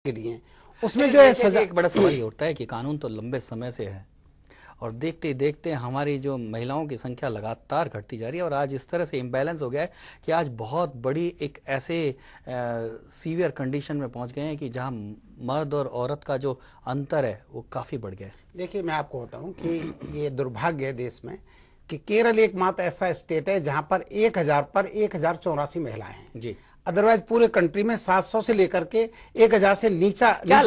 के लिए उसमें जो है सजा। एक बड़ा सवाल ये उठता है कि कानून तो लंबे समय से है और देखते देखते हमारी जो महिलाओं की संख्या लगातार घटती जा रही है और आज इस तरह से इम्बैलेंस हो गया है कि आज बहुत बड़ी एक ऐसे सीवियर कंडीशन में पहुंच गए हैं कि जहां मर्द और औरत का जो अंतर है वो काफी बढ़ गया है। देखिए, मैं आपको बताऊं कि ये दुर्भाग्य है देश में कि केरल एकमात्र ऐसा स्टेट है जहां पर 1000 पर 1084 महिलाएं हैं जी। अदरवाइज पूरे कंट्री में 700 से लेकर के 1000 से नीचा। क्या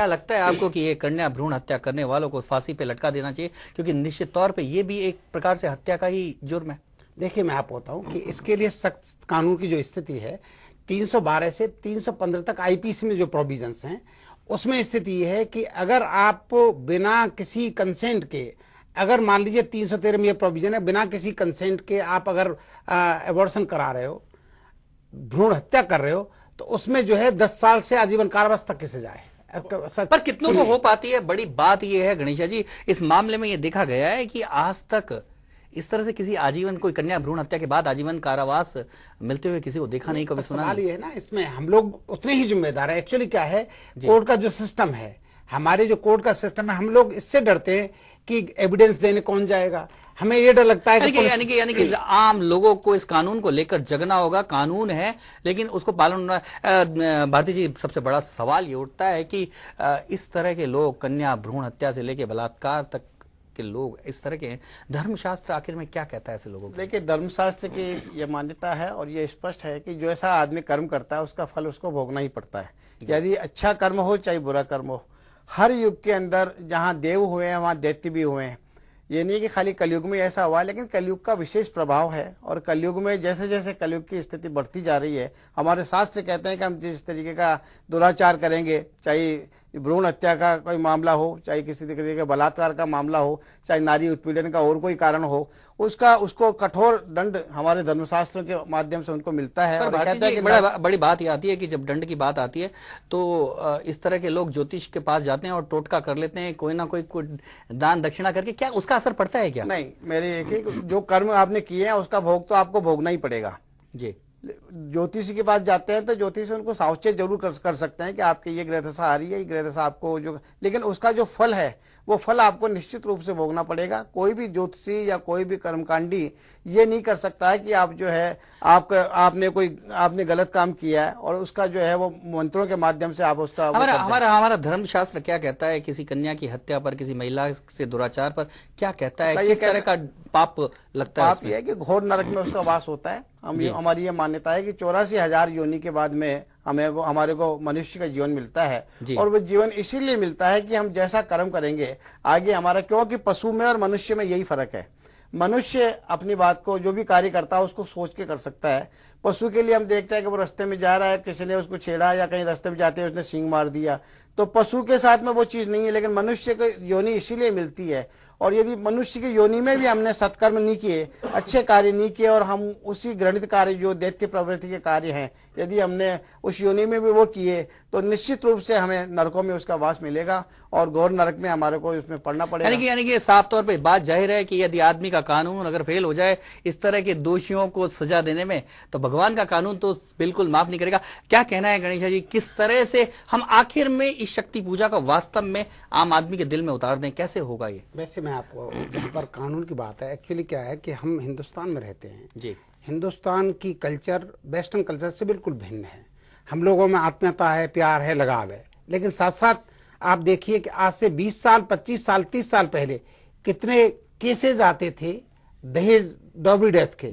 लगता है आपको कि ये कन्या भ्रूण हत्या करने वालों को फांसी पे लटका देना चाहिए, क्योंकि निश्चित तौर पे ये भी एक प्रकार से हत्या का ही जुर्म है? देखिए, मैं आपको बताऊं कि इसके लिए सख्त कानून की जो स्थिति है 312 से 315 तक आईपीसी में जो प्रोविजंस हैं उसमें स्थिति ये है कि अगर आप बिना किसी कंसेंट के, अगर मान लीजिए 313 में ये प्रोविजन है, बिना किसी कंसेंट के आप अगर एबॉर्शन करा रहे हो, भ्रूण हत्या कर रहे हो, तो उसमें जो है 10 साल से आजीवन कारावास तक की सजा है। पर कितनों को हो पाती है? बड़ी बात यह है गणेशा जी, इस मामले में यह देखा गया है कि आज तक इस तरह से किसी आजीवन, कोई कन्या भ्रूण हत्या के बाद आजीवन कारावास मिलते हुए किसी को देखा नहीं, कभी सुना नहीं। ये है ना, इसमें हम लोग उतने ही जिम्मेदार है। एक्चुअली क्या है, कोर्ट का जो सिस्टम है, हमारे जो कोर्ट का सिस्टम है, हम लोग इससे डरते हैं कि एविडेंस देने कौन जाएगा। हमें ये डर लगता है कि यानी कि आम लोगों को इस कानून को लेकर जगना होगा। कानून है लेकिन उसको पालन। भारती जी, सबसे बड़ा सवाल ये उठता है कि इस तरह के लोग, कन्या भ्रूण हत्या से लेकर बलात्कार तक के लोग इस तरह के, धर्मशास्त्र आखिर में क्या कहता है ऐसे लोगों को? देखिए, धर्मशास्त्र की यह मान्यता है और यह स्पष्ट है कि जो ऐसा आदमी कर्म करता है उसका फल उसको भोगना ही पड़ता है, यदि अच्छा कर्म हो चाहे बुरा कर्म हो। हर युग के अंदर जहाँ देव हुए हैं वहाँ दैत्य भी हुए हैं। ये नहीं कि खाली कलयुग में ऐसा हुआ, लेकिन कलयुग का विशेष प्रभाव है और कलयुग में जैसे जैसे कलयुग की स्थिति बढ़ती जा रही है, हमारे शास्त्र कहते हैं कि हम जिस तरीके का दुराचार करेंगे, चाहे भ्रूण हत्या का कोई मामला हो, चाहे किसी तरीके का बलात्कार का मामला हो, चाहे नारी उत्पीड़न का और कोई कारण हो, उसको कठोर दंड हमारे धर्मशास्त्रों के माध्यम से उनको मिलता है। और कहते हैं कि बड़ी बात ये आती है कि जब दंड की बात आती है तो इस तरह के लोग ज्योतिष के पास जाते हैं और टोटका कर लेते हैं, कोई ना कोई दान दक्षिणा करके। क्या उसका असर पड़ता है क्या? नहीं, मेरी एक जो कर्म आपने किए हैं उसका भोग तो आपको भोगना ही पड़ेगा जी। ज्योतिषी के पास जाते हैं तो ज्योतिषी उनको सावचेत जरूर कर सकते हैं कि आपकी ये ग्रह दशा आ रही है, ये ग्रह दशा आपको जो, लेकिन उसका जो फल है वो फल आपको निश्चित रूप से भोगना पड़ेगा। कोई भी ज्योतिषी या कोई भी कर्मकांडी ये नहीं कर सकता है कि आप जो है आपने गलत काम किया है और उसका जो है वो मंत्रों के माध्यम से आप उसका। हमारा धर्मशास्त्र क्या कहता है किसी कन्या की हत्या पर, किसी महिला से दुराचार पर क्या कहता है? किस तरह का पाप लगता है? पाप ये है कि घोर नरक में उसका वास होता है। हमारी ये मान्यता है कि 84,000 योनि के बाद में हमारे को मनुष्य का जीवन मिलता है और वो जीवन इसीलिए मिलता है कि हम जैसा कर्म करेंगे आगे हमारा, क्योंकि पशु में और मनुष्य में यही फर्क है। मनुष्य अपनी बात को जो भी कार्य करता है उसको सोच के कर सकता है। पशु के लिए हम देखते हैं कि वो रास्ते में जा रहा है, किसी ने उसको छेड़ा या कहीं रास्ते में जाते हुए उसने सींग मार दिया, तो पशु के साथ में वो चीज नहीं है। लेकिन मनुष्य को योनि इसीलिए मिलती है और यदि मनुष्य की योनि में भी हमने सत्कर्म नहीं किए, अच्छे कार्य नहीं किए और हम उसी घृणित कार्य जो दैत्य प्रवृत्ति के कार्य हैं यदि हमने उस योनि में भी वो किए तो निश्चित रूप से हमें नरकों में उसका वास मिलेगा और घोर नरक में हमारे को उसमें पड़ना पड़ेगा। यानी कि साफ तौर पर बात जाहिर है कि यदि आदमी का कानून अगर फेल हो जाए इस तरह के दोषियों को सजा देने में, तो भगवान का कानून तो बिल्कुल माफ नहीं करेगा। क्या कहना है गणेशा जी, किस तरह से हम आखिर में इस शक्ति पूजा का वास्तव में आम आदमी के दिल में उतार दें? कैसे होगा ये? वैसे मैं आपको, जहाँ पर कानून की बात है, एक्चुअली क्या है कि हम हिंदुस्तान में रहते हैं जी। हिंदुस्तान की कल्चर वेस्टर्न कल्चर से बिल्कुल भिन्न है। हम लोगों में आत्मीयता है, प्यार है, लगाव है, लेकिन साथ साथ आप देखिए कि आज से 20 साल 25 साल 30 साल पहले कितने केसेज आते थे दहेज डॉबरी डेथ के,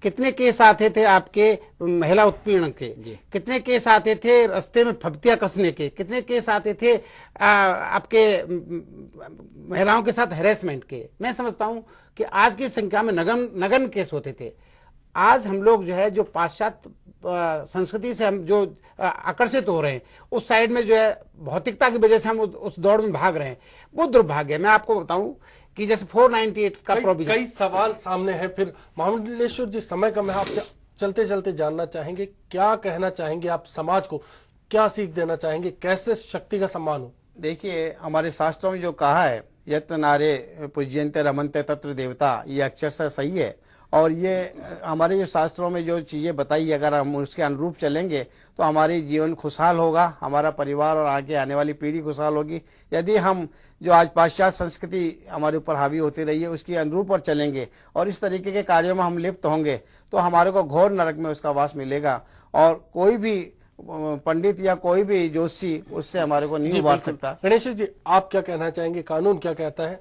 कितने केस आते थे आपके महिला उत्पीड़न के, कितने केस आते थे रास्ते में फब्तियां कसने के, कितने केस आते थे आपके महिलाओं के साथ हैरेसमेंट के। मैं समझता हूं कि आज की संख्या में नगन केस होते थे। आज हम लोग जो है, जो पाश्चात्य संस्कृति से हम जो आकर्षित हो रहे हैं, उस साइड में जो है भौतिकता की वजह से हम उस दौड़ में भाग रहे हैं, वो दुर्भाग्य है। मैं आपको बताऊं कि जैसे 498 का प्रोविजन, कई सवाल सामने हैं। फिर महामंडलेश्वर जी, समय का मैं आपसे चलते चलते जानना चाहेंगे, क्या कहना चाहेंगे आप समाज को, क्या सीख देना चाहेंगे, कैसे शक्ति का सम्मान हो? देखिए, हमारे शास्त्रों में जो कहा है, यत्र नारे पूज्यन्ते रमन्ते तत्र देवता, ये अक्षर से सही है और ये हमारे जो शास्त्रों में जो चीजें बताई, अगर हम उसके अनुरूप चलेंगे तो हमारी जीवन खुशहाल होगा, हमारा परिवार और आगे आने वाली पीढ़ी खुशहाल होगी। यदि हम जो आज पाश्चात्य संस्कृति हमारे ऊपर हावी होती रही है उसके अनुरूप पर चलेंगे और इस तरीके के कार्यों में हम लिप्त होंगे तो हमारे को घोर नरक में उसका वास मिलेगा और कोई भी पंडित या कोई भी जोशी उससे हमारे को नहीं उबार सकता। गणेश जी, आप क्या कहना चाहेंगे, कानून क्या कहता है?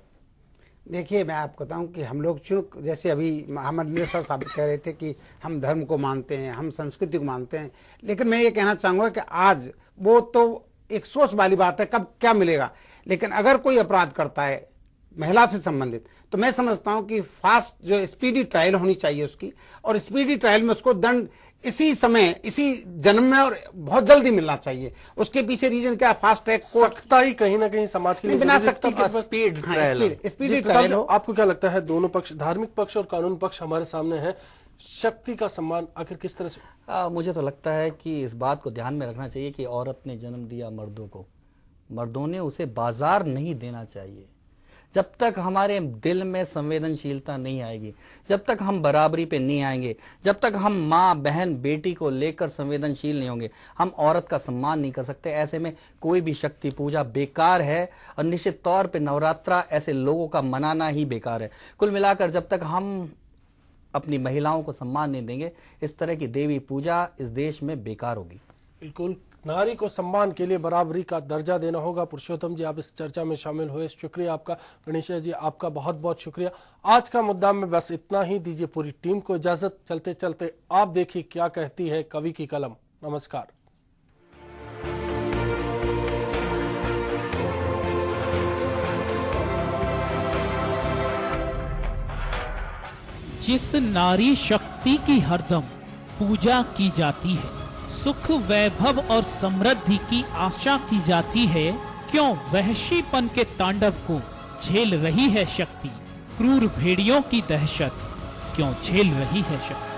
देखिए, मैं आपको बताऊं कि हम लोग चूंकि जैसे अभी मोहम्मद निलेश्वर साहब कह रहे थे कि हम धर्म को मानते हैं, हम संस्कृति को मानते हैं, लेकिन मैं ये कहना चाहूंगा कि आज वो तो एक सोच वाली बात है, कब क्या मिलेगा। लेकिन अगर कोई अपराध करता है महिला से संबंधित तो मैं समझता हूं कि फास्ट जो स्पीडी ट्रायल होनी चाहिए उसकी, और स्पीडी ट्रायल में उसको दंड इसी समय इसी जन्म में और बहुत जल्दी मिलना चाहिए। उसके पीछे रीजन क्या, फास्ट ट्रैक सख्ता ही कहीं ना कहीं समाज के लिए बिना सख्ती के स्पीड ट्रायल हो। आपको क्या लगता है, दोनों पक्ष, धार्मिक पक्ष और कानून पक्ष हमारे सामने है, शक्ति का सम्मान आखिर किस तरह से? मुझे तो लगता है कि इस बात को ध्यान में रखना चाहिए कि औरत ने जन्म दिया मर्दों को, मर्दों ने उसे बाजार नहीं देना चाहिए। जब तक हमारे दिल में संवेदनशीलता नहीं आएगी, जब तक हम बराबरी पे नहीं आएंगे, जब तक हम माँ बहन बेटी को लेकर संवेदनशील नहीं होंगे, हम औरत का सम्मान नहीं कर सकते। ऐसे में कोई भी शक्ति पूजा बेकार है और निश्चित तौर पे नवरात्रा ऐसे लोगों का मनाना ही बेकार है। कुल मिलाकर जब तक हम अपनी महिलाओं को सम्मान नहीं देंगे, इस तरह की देवी पूजा इस देश में बेकार होगी। बिल्कुल, नारी को सम्मान के लिए बराबरी का दर्जा देना होगा। पुरुषोत्तम जी, आप इस चर्चा में शामिल हुए, शुक्रिया आपका। गणेश जी, आपका बहुत बहुत शुक्रिया। आज का मुद्दा में बस इतना ही, दीजिए पूरी टीम को इजाजत। चलते चलते आप देखिए क्या कहती है कवि की कलम। नमस्कार। जिस नारी शक्ति की हरदम पूजा की जाती है, सुख वैभव और समृद्धि की आशा की जाती है, क्यों वहशीपन के तांडव को झेल रही है शक्ति, क्रूर भेड़ियों की दहशत क्यों झेल रही है शक्ति।